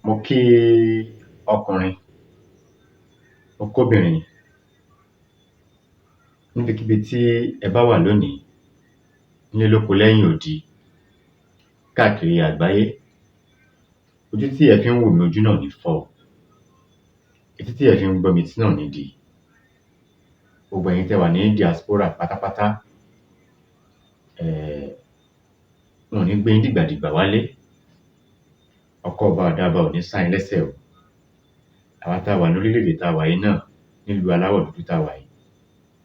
Mo kí ọkùnrin, mo kóbìnrin níbikíbi tí ẹ bá wà lónìí, nílé lóko lẹ́yìn odi, káàkiri àgbáyé. Ojú tí ẹ fi ń wò mí, ojú náà ò ní fọ́ o. Etí tí ẹ fi ń gbọ́ mi, etí náà ò ní di. Gbogbo ẹ̀yin tẹ́ wà ní diaspora pátápátá, wọn ò ní gbé yín dìgbàdìgbà wálé. Ọkọ́ ọba ọ̀dà ọba ò ní sá yín lẹ́sẹ̀ o. Àwa tá a wà ní orílẹ̀-èdè tá a wà yìí náà, nílùú aláwọ̀ dúdú tá a wà yìí,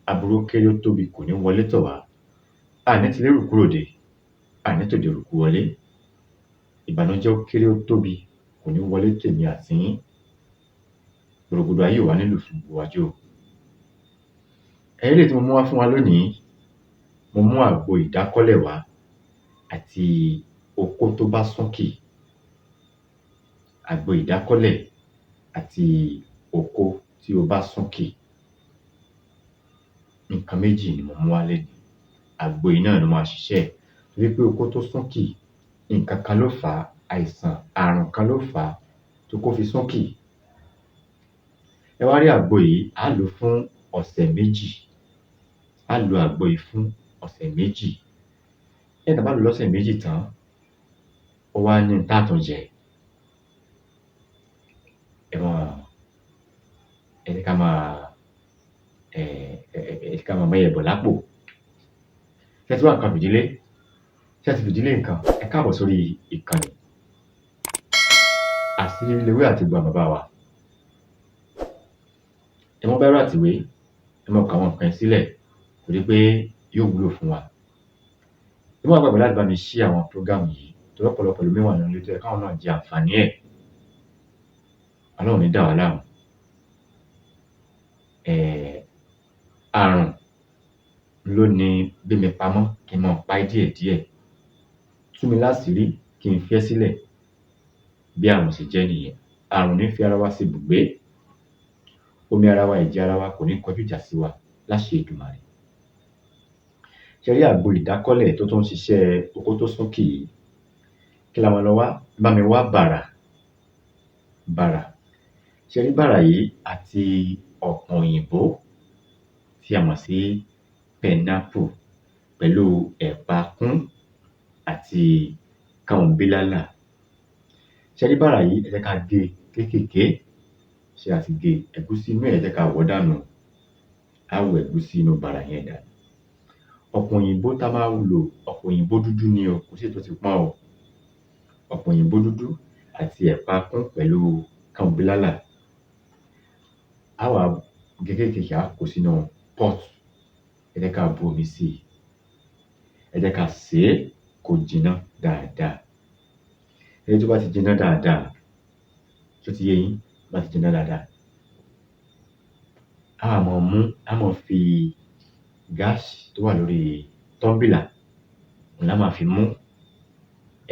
aburú kéré ó tóbi kò ní wọlé tọ̀ wá. Àní ti lérù kúrò dé, àní tòde rùkú wọlé. Ìbànújẹ́ ó kéré ó tóbi kò ní wọlé tèmi àti yín. Gbòrògbòdò ayé ò wá nílùú fún gbogbo wa jó. Eléyìí tí mo mú wá fún wa lónìí, mo mú àgbo ìdákọ́lẹ̀ wá àti Okoto'Sunki. Àgbo ìdákọ́lẹ̀ àti Okoto'Sunki. Nǹkan méjì ni mo mú wá lénìí. Àgbo yìí náà ló máa ṣiṣẹ́ torí pé Okoto'Sunki nǹkan kan ló fà á, àìsàn àrùn kan ló fà á tó kó fi súnkì. Ẹ wá rí àgbo yìí, á lò ó fún ọ̀sẹ̀ méjì. Á lo àgbo yìí fún ọ̀sẹ̀ méjì. Lẹ́yìn tá a bá lò ó lọ́sẹ̀ méjì tán, ó wá ní ohun tá a tún jẹ. Ẹ jẹ́ ká máa mẹ́yẹ̀ bọ̀ lápò. Ṣé ẹ ti wá nǹkan fìdílé? Ṣé ẹ ti fìdílé nǹkan? Ẹ káàbọ̀ sórí ìkànnì Àṣírí Ewé àti Egbò Bàbá wa. Ẹ mú bírò àtìwé, ẹ máa kọ àwọn nǹkan sílẹ̀ torí pé yóò wúlò fún wa. Ẹ má gbàgbé láti bá mi share àwọn program yìí torí ọ̀pọ̀lọpọ̀ ló wà nínú ilé tó yẹ káwọn náà jẹ àǹfààní ẹ̀. Ọlọ́run ní dà wá láàmú. Àrùn ló ní gbé mi pamọ́ kí n máa pa díẹ̀díẹ̀. Tú mi láṣìírí kí n fi ẹ́ sílẹ̀. Bí àrùn ṣe jẹ́ nìyẹn. Àrùn ní fi ara wa ṣe ibùgbé. Omi ara wa, ẹ̀jẹ̀ ara wa kò ní kọjú ìjà sí wa láṣẹ Èdùmàrè. Ṣé rí àgbo ìdákọ́lẹ̀ tó tún ń ṣiṣẹ́ Okoto'Sunki yìí? Kí la máa lọ wá? Bá mi wá bàrà. Ṣé rí bàrà yìí àti ọ̀pọ̀n òyìnbó tí a mọ̀ sí pineapple pẹ̀lú ẹ̀pà kún àti kàùnbílálà. Ṣé rí bàrà yìí? Ẹ jẹ́ ká gé kéékèèké. Ṣé a ti gé? Ẹ̀gúsí inú ẹ̀ ẹ jẹ́ ká wọ̀ dànù. Á wọ ẹ̀gúsí inú bàrà yẹn dànù. Ọ̀pọ̀n òyìnbó tá a máa lò, ọ̀pọ̀n òyìnbó dúdú ni o, kò sí èyí tó ti pọ́n o. Ọ̀pọ̀n òyìnbó dúdú àti ẹ̀pà kún pẹ̀lú kàùnbílálà. Á wá gé kéékèèké, á kó sínú pot. Ẹ jẹ́ ká bu omi sí i. Ẹ jẹ́ ká sè é kó jiná dáadáa. Ẹni tó bá ti jiná dáadáa, tó ti yé yín, bá ti jiná dáadáa, á máa fi gáàsì tó wà lórí tọ́ḿbìlà, òun la máa fi mú.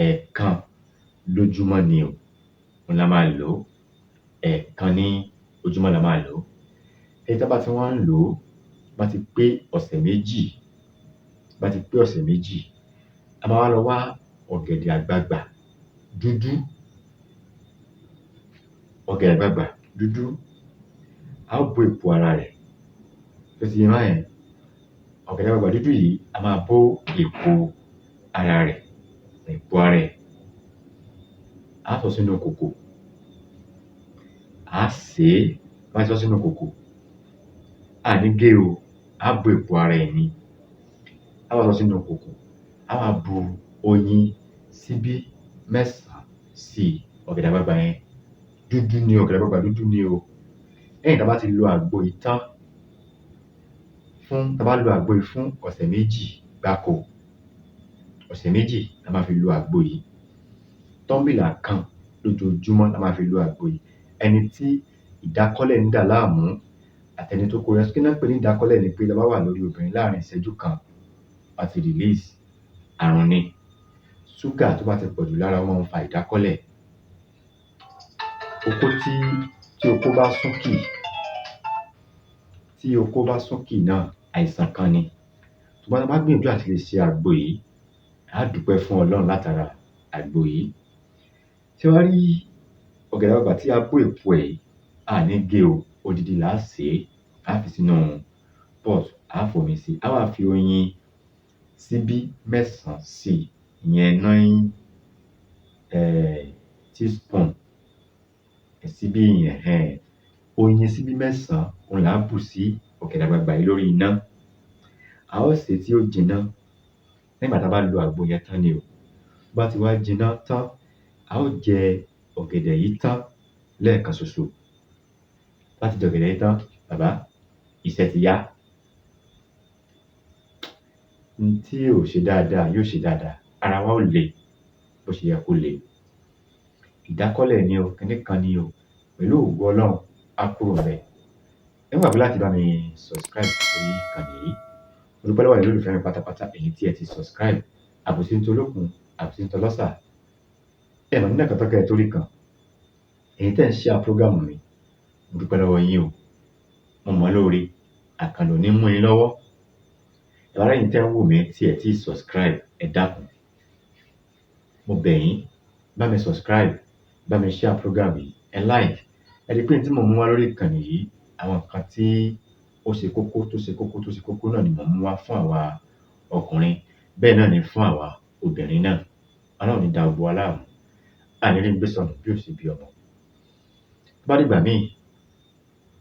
Ẹ̀ẹ̀kan lójúmọ́ ni o. Òun la máa lò ó. Ẹ̀ẹ̀kan ní ojúmọ́ la máa lò ó. Ẹni tí a bá ti wá ń lò ó, bá ti pé ọ̀sẹ̀ méjì, a máa wá lọ wá ọ̀gẹ̀dẹ̀ àgbagbà dúdú. Ọ̀gẹ̀dẹ̀ àgbagbà dúdú. A ó bó èpo ara rẹ̀. Tó ti yé báyẹn. Ọ̀gẹ̀dẹ̀ àgbagbà dúdú yìí, a máa bó èpo ara rẹ̀. Á sọ sínú kòkò. Á sè é. Bá ti sọ sínú kòkò, a ní gé o. Á bó èpo ara ẹ̀ ni. Á wá sọ sínú kòkò. Á wá bu oyin síbí 9 sí i. Ọ̀gẹ̀dẹ̀ àgbagbà yẹn dúdú ni o. Ọ̀gẹ̀dẹ̀ àgbagbà dúdú ni o. Lẹ́yìn tá a bá ti lo àgbo yìí tán, tá a bá lo àgbo yìí fún ọ̀sẹ̀ méjì gbáko. Ọ̀sẹ̀ méjì la máa fi lo àgbo yìí. Tọ́ḿbìlà kan lójoojúmọ́ la máa fi lo àgbo yìí. Ẹni tí ìdákọ́lẹ̀ ń dà láàmú àtẹni tó kó rẹ̀. Kí náà pè ní ìdákọ́lẹ̀ ni pé tá a bá wà lórí obìnrin láàárín ìṣẹ́jú kan, a ti release. Àrùn ni. Ṣúgà tó bá ti pọ̀jù lára wọn ń fa ìdákọ́lẹ̀. Tí Okoto'Sunki náà àìsàn kan ni. Ṣùgbọ́n tá a bá gbìyànjú àti lè ṣe àgbo yìí, á dúpẹ́ fún Ọlọ́run látara àgbo yìí. Ṣé wá rí ọ̀gẹ̀dẹ̀ àgbagbà tí a bó èpo ẹ̀ yìí, a ní gé o, odidi là á sè é, á fi sínú pot, á fomi sí i, á wá fi oyin síbí mẹ́sàn-án sí i, ìyẹn 9 teaspoon síbí yẹn, oyin síbí mẹ́sàn-án òun là á bù sí ọ̀gẹ̀dẹ̀ àgbagbà yìí lórí iná. A ó sè é tí ó jinná. Nígbà tá a bá lo àgbo yẹn tán ni o. Bó bá ti wá jinná tán, a ó jẹ ọ̀gẹ̀dẹ̀ yìí tán lẹ́ẹ̀kan ṣoṣo. Bá ti jẹ ọ̀gẹ̀dẹ̀ yìí tán, bàbá, iṣẹ́ ti yá. N tí ò ṣe dáadáa yóò ṣe dáadáa. Ara wa ó le bó ṣe yẹ kó le. Ìdákọ́lẹ̀ ni o, kíní kan ni o. Pẹ̀lú ògo Ọlọ́run, á kúrò ńbẹ̀. Ẹ má gbàgbé láti bá mi subscribe sórí ìkànnì yìí. Mo dúpẹ́ lọ́wọ́ ẹ̀yin olólùfẹ́ mi pátápátá, ẹ̀yin tí ẹ ti subscribe. Àbòsí ń tolókun, àbòsí ń tọlọ́sà. Ẹ mà ní nǹkan tó kẹ́ ẹ torí kan. Ẹ̀yin tẹ́ ń share program mi, mo dúpẹ́ lọ́wọ́ yín o. Mo mọ̀ ọ́ lóore. Àkàndá ò ní mú yín lọ́wọ́. Ẹ wá lẹ́yìn tẹ́ ń wò mí tí ẹ ti subscribe, ẹ dákun. Mo bẹ̀ yín, bá mi subscribe, bá mi share program yìí, ẹ like. Ẹ rí pé tí mo mú wá lórí ìkànnì yìí, àwọn nǹkan tí ó ṣe kókó náà ni mo mú wá fún àwa ọkùnrin. Bẹ́ẹ̀ náà ni fún àwa obìnrin náà. Ọlọ́run ò ní dá gbogbo wa láàmú. A ní rí gbé sọnù bí ò ṣe bí ọmọ. Tó bá dìgbà míì,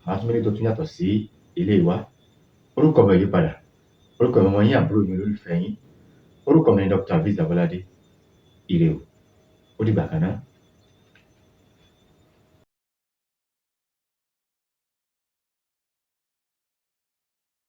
màá tún méjì tó tún yàtọ̀ sí eléyìí wá. Orúkọ mi ò yí padà. Orúkọ mi ọmọ yín, àbúrò yín, olólùfẹ́ yín. Orúkọ mi ni Dr. Aviz Abolade. Ire o. Ó dìgbà kan náà.